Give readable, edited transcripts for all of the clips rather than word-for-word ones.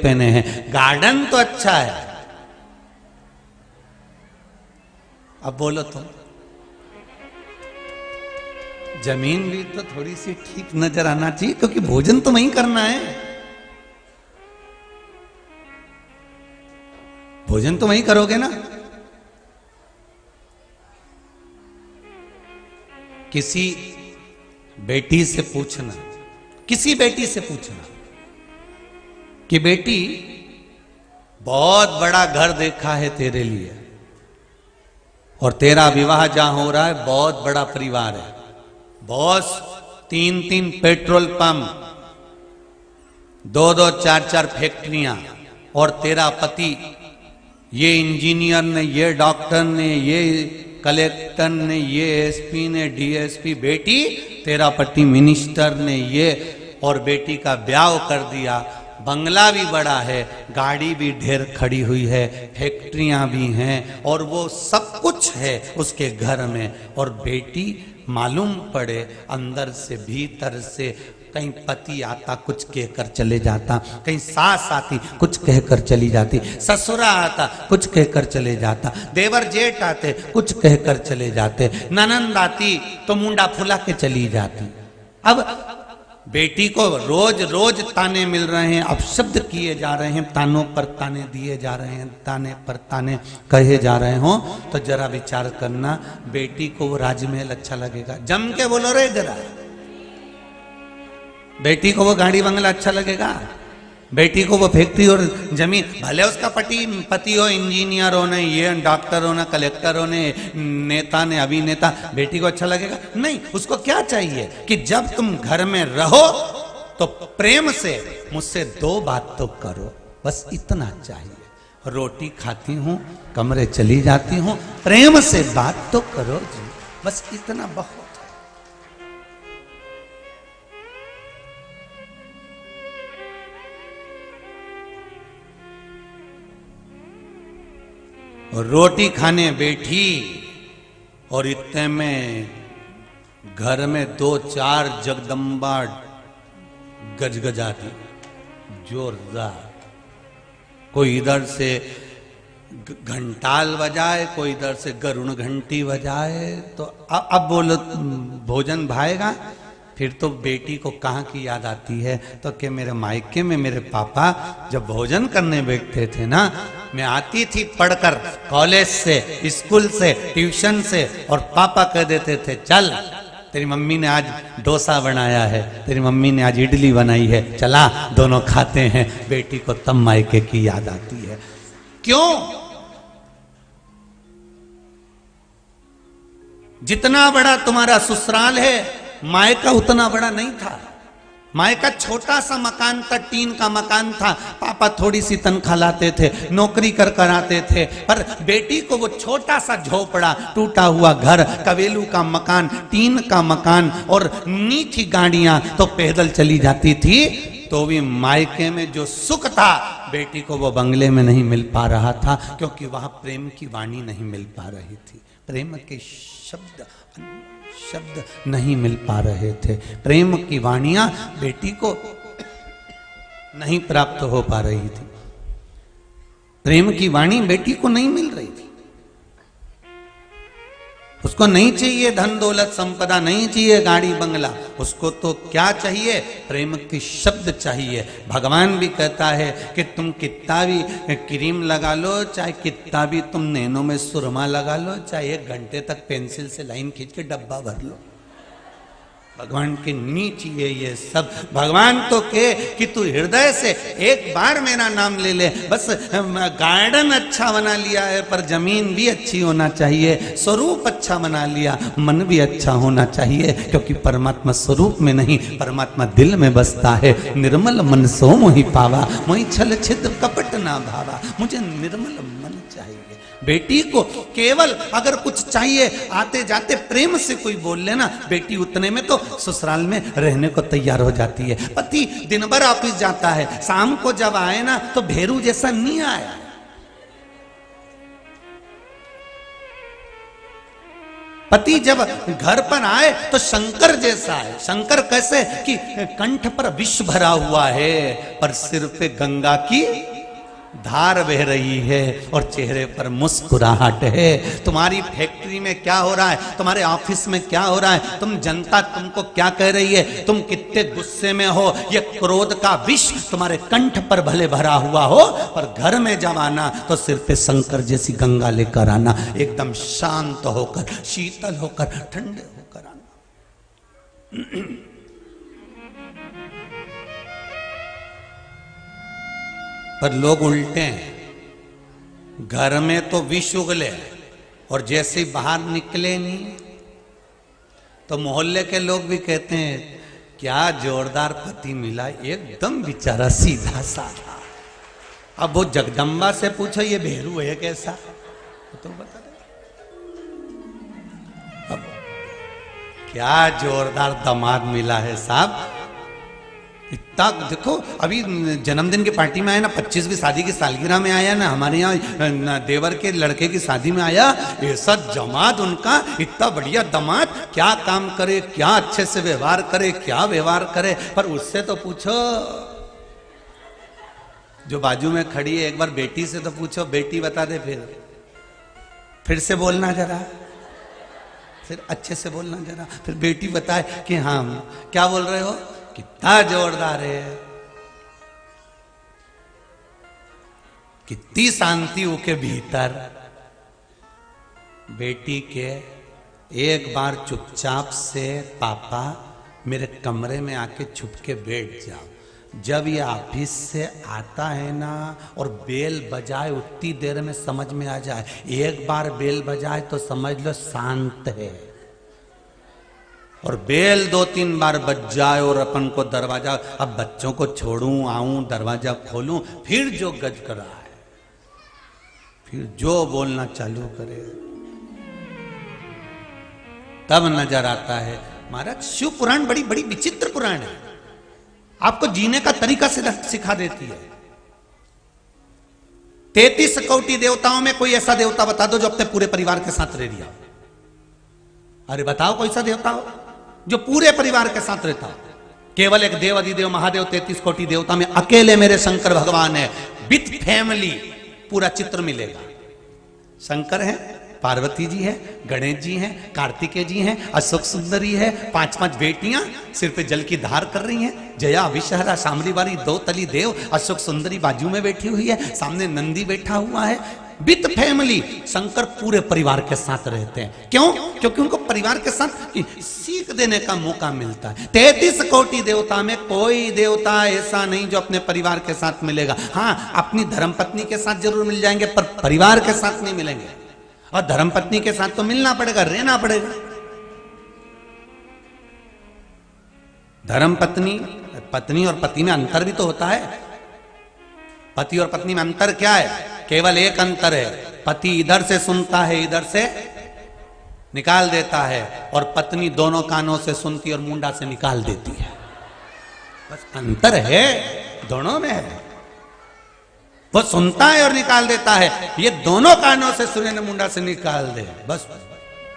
पहने हैं, गार्डन तो अच्छा है। अब बोलो तुम, जमीन भी तो थोड़ी सी ठीक नजर आना चाहिए, क्योंकि भोजन तो वहीं करना है, भोजन तो वहीं करोगे ना। किसी बेटी से पूछना, किसी बेटी से पूछना कि बेटी बहुत बड़ा घर देखा है तेरे लिए, और तेरा विवाह जहां हो रहा है बहुत बड़ा परिवार है, बॉस 3-3 पेट्रोल पंप, 2-2 4-4 फैक्ट्रियां, और तेरा पति ये इंजीनियर ने, ये डॉक्टर ने, ये कलेक्टर ने, ये एसपी ने, डीएसपी, बेटी तेरा पति मिनिस्टर ने, ये, और बेटी का ब्याह कर दिया, बंगला भी बड़ा है, गाड़ी भी ढेर खड़ी हुई है, फैक्ट्रियां भी हैं, और वो सब कुछ है उसके घर में, और बेटी मालूम पड़े अंदर से भीतर से, कहीं पति आता कुछ कहकर चले जाता, कहीं सास आती कुछ कहकर चली जाती, ससुरा आता कुछ कहकर चले जाता, देवर जेठ आते कुछ कहकर चले जाते, ननंद आती तो मुंडा फुला के चली जाती। अब बेटी को रोज रोज ताने मिल रहे हैं, अपशब्द किए जा रहे हैं, तानों पर ताने दिए जा रहे हैं, ताने पर ताने कहे जा रहे हो, तो जरा विचार करना, बेटी को वो राजमहल अच्छा लगेगा? जम के बोलो रे जरा, बेटी को वो गाड़ी बंगला अच्छा लगेगा? बेटी को वो फैक्ट्री और जमीन, भले उसका पति हो इंजीनियर हो, ने ये डॉक्टर हो, ना कलेक्टर हो, ने नेता ने अभिनेता, बेटी को अच्छा लगेगा? नहीं। उसको क्या चाहिए कि जब तुम घर में रहो तो प्रेम से मुझसे 2 बात तो करो, बस इतना चाहिए। रोटी खाती हूं, कमरे चली जाती हूं, प्रेम से बात तो करो जी, बस इतना बहुत। और रोटी खाने बैठी और इतने में घर में 2-4 जगदम्बा गजगजाती जोरदार, कोई इधर से घंटाल बजाए, कोई इधर से गरुण घंटी बजाए, तो अब बोलो भोजन भाएगा? फिर तो बेटी को कहाँ की याद आती है, तो कि मेरे मायके में मेरे पापा जब भोजन करने बैठते थे ना, मैं आती थी पढ़कर कॉलेज से, स्कूल से, ट्यूशन से, और पापा कह देते थे चल तेरी मम्मी ने आज डोसा बनाया है, तेरी मम्मी ने आज इडली बनाई है, चला दोनों खाते हैं। बेटी को तब मायके की याद आती है। क्यों? जितना बड़ा तुम्हारा ससुराल है, मायका उतना बड़ा नहीं था। मायका छोटा सा मकान था, टीन का मकान था, पापा थोड़ी सी तनख्वाह लाते थे, नौकरी कर आते थे, पर बेटी को वो छोटा सा झोपड़ा, टूटा हुआ घर, कवेलू का मकान, टीन का मकान, और नीची गाड़ियां तो पैदल चली जाती थी, तो भी मायके में जो सुख था बेटी को वो बंगले में नहीं मिल पा रहा था, क्योंकि वहां प्रेम की वाणी नहीं मिल पा रही थी, प्रेम के शब्द नहीं मिल पा रहे थे, प्रेम की वाणियां बेटी को नहीं प्राप्त हो पा रही थी, प्रेम की वाणी बेटी को नहीं मिल रही थी। उसको नहीं चाहिए धन दौलत संपदा, नहीं चाहिए गाड़ी बंगला, उसको तो क्या चाहिए? प्रेम के शब्द चाहिए। भगवान भी कहता है कि तुम कितना भी क्रीम लगा लो, चाहे कितना भी तुम नैनों में सुरमा लगा लो, चाहे 1 घंटे तक पेंसिल से लाइन खींच के डब्बा भर लो, भगवान के नीचे ये सब। भगवान तो कहे कि तू हृदय से एक बार मेरा नाम ले ले, बस गार्डन अच्छा बना लिया है, पर जमीन भी अच्छी होना चाहिए, स्वरूप अच्छा बना लिया, मन भी अच्छा होना चाहिए, क्योंकि परमात्मा स्वरूप में नहीं, परमात्मा दिल में बसता है। निर्मल मन सो मोहि पावा, मोहि छल छिद्र कपट ना भावा, मुझे निर्मल मन चाहिए। बेटी को केवल अगर कुछ चाहिए, आते जाते प्रेम से कोई बोल लेना, बेटी उतने में तो ससुराल में रहने को तैयार हो जाती है। पति दिन भर ऑफिस जाता है, शाम को जब आए ना तो भेरू जैसा नहीं आया, पति जब घर पर आए तो शंकर जैसा है। शंकर कैसे कि कंठ पर विष भरा हुआ है पर सिर पे गंगा की धार बह रही है और चेहरे पर मुस्कुराहट है। तुम्हारी फैक्ट्री में क्या हो रहा है, तुम्हारे ऑफिस में क्या हो रहा है, तुम जनता तुमको क्या कह रही है, तुम कितने गुस्से में हो, ये क्रोध का विष तुम्हारे कंठ पर भले भरा हुआ हो पर घर में जब आना तो सिर पे शंकर जैसी गंगा लेकर आना, एकदम शांत होकर, शीतल होकर, ठंडे होकर आना। पर लोग उल्टे हैं, घर में तो विष उगले और जैसे ही बाहर निकले नहीं तो मोहल्ले के लोग भी कहते हैं क्या जोरदार पति मिला, एकदम बेचारा सीधा साधा। अब वो जगदम्बा से पूछो ये भेरू है कैसा, तो बता दे। अब क्या जोरदार दामाद मिला है साहब। इतना देखो, अभी जन्मदिन की पार्टी में आया ना, 25वीं शादी की सालगिरह में आया ना, हमारे यहाँ देवर के लड़के की शादी में आया, ऐसा जमात उनका, इतना बढ़िया दामाद, क्या काम करे, क्या अच्छे से व्यवहार करे, क्या व्यवहार करे। पर उससे तो पूछो जो बाजू में खड़ी है, एक बार बेटी से तो पूछो, बेटी बता दे, फिर से बोलना जरा, फिर अच्छे से बोलना जरा, फिर बेटी बताए कि हाँ क्या बोल रहे हो, कितना जोरदार है, कितनी शांति उनके भीतर। बेटी के एक बार चुपचाप से पापा मेरे कमरे में आके छुप के बैठ जाओ। जब ये ऑफिस से आता है ना और बेल बजाए उतनी देर में समझ में आ जाए, एक बार बेल बजाए तो समझ लो शांत है, और बेल 2-3 बार बज जाए और अपन को दरवाजा, अब बच्चों को छोड़ूं आऊं दरवाजा खोलूं, फिर जो गज कर रहा है, फिर जो बोलना चालू करे, तब नजर आता है। महाराज शिव पुराण बड़ी बड़ी विचित्र पुराण है, आपको जीने का तरीका सिखा देती है। 33 कोटि देवताओं में कोई ऐसा देवता बता दो जो अपने पूरे परिवार के साथ रह लिया। अरे बताओ कोई सा देवता हो जो पूरे परिवार के साथ रहता हो। केवल एक देव अधिदेव महादेव 33 कोटि देवता में अकेले मेरे शंकर भगवान है, विथ फैमिली पूरा चित्र मिलेगा। शंकर है, पार्वती जी है, गणेश जी हैं, कार्तिकेय जी हैं, अशोक सुंदरी है, 5-5 बेटियां सिर पे जल की धार कर रही हैं, जया विषहरा शामली वाली 2 तली देव, अशोक सुंदरी बाजू में बैठी हुई है, सामने नंदी बैठा हुआ है, विथ फैमिली। शंकर पूरे परिवार के साथ रहते हैं। क्यों? क्योंकि उनको परिवार के साथ सीख देने का मौका मिलता है। 33 कोटि देवता में कोई देवता ऐसा नहीं जो अपने परिवार के साथ मिलेगा। हाँ, अपनी धर्मपत्नी के साथ जरूर मिल जाएंगे पर परिवार के साथ नहीं मिलेंगे, और धर्मपत्नी के साथ तो मिलना पड़ेगा, रहना पड़ेगा। धर्मपत्नी, पत्नी और पति में अंतर भी तो होता है। पति और पत्नी में अंतर क्या है? केवल एक अंतर है, पति इधर से सुनता है, इधर से निकाल देता है, और पत्नी दोनों कानों से सुनती और मुंडा से निकाल देती है। बस अंतर है, दोनों में है। वो सुनता है और निकाल देता है, ये दोनों कानों से सुने न मुंडा से निकाल दे। बस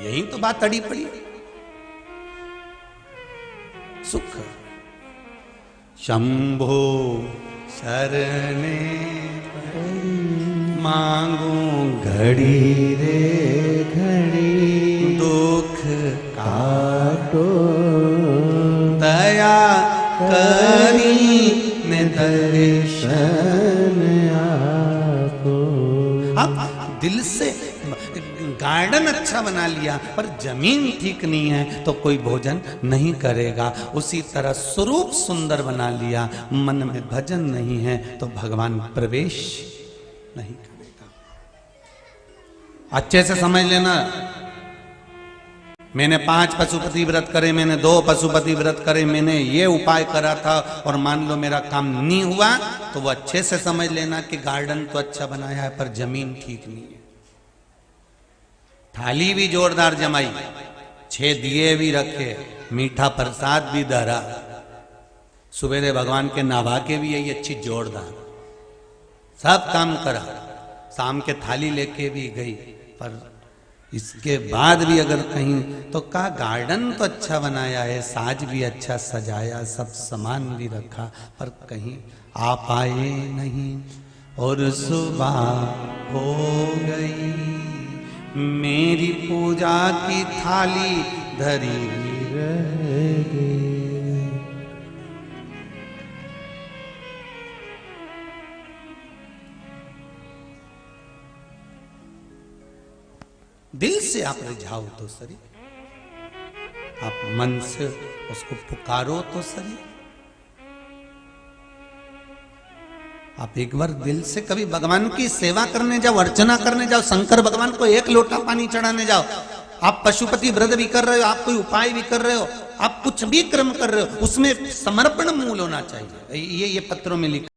यही तो बात अड़ी पड़ी। सुख शंभो शरणे मांगू घड़ी रे घड़ी, दुख काटो दया करी ने दर्शन आपो। अब दिल से गार्डन अच्छा बना लिया पर जमीन ठीक नहीं है तो कोई भोजन नहीं करेगा। उसी तरह स्वरूप सुंदर बना लिया, मन में भजन नहीं है तो भगवान प्रवेश नहीं करेगा। अच्छे से समझ लेना, मैंने 5 पशुपति व्रत करे, मैंने 2 पशुपति व्रत करे, मैंने ये उपाय करा था और मान लो मेरा काम नहीं हुआ, तो वो अच्छे से समझ लेना कि गार्डन तो अच्छा बनाया है पर जमीन ठीक नहीं है। थाली भी जोरदार जमाई, 6 दिए भी रखे, मीठा प्रसाद भी धरा, सुबेरे भगवान के नहा के भी यही अच्छी जोरदार सब काम करा, शाम के थाली लेके भी गई, पर इसके बाद भी अगर कहीं तो कहा गार्डन तो अच्छा बनाया है, साज भी अच्छा सजाया, सब सामान भी रखा, पर कहीं आप आए नहीं और सुबह हो गई, मेरी पूजा की थाली धरी रह गई। दिल से आप रिझाओ तो सही, आप मन से उसको पुकारो तो सही। आप एक बार दिल से कभी भगवान की सेवा करने जाओ, अर्चना करने जाओ, शंकर भगवान को एक लोटा पानी चढ़ाने जाओ। आप पशुपति व्रत भी कर रहे हो, आप कोई उपाय भी कर रहे हो, आप कुछ भी कर्म कर रहे हो, उसमें समर्पण मूल होना चाहिए। ये पत्रों में लिखा।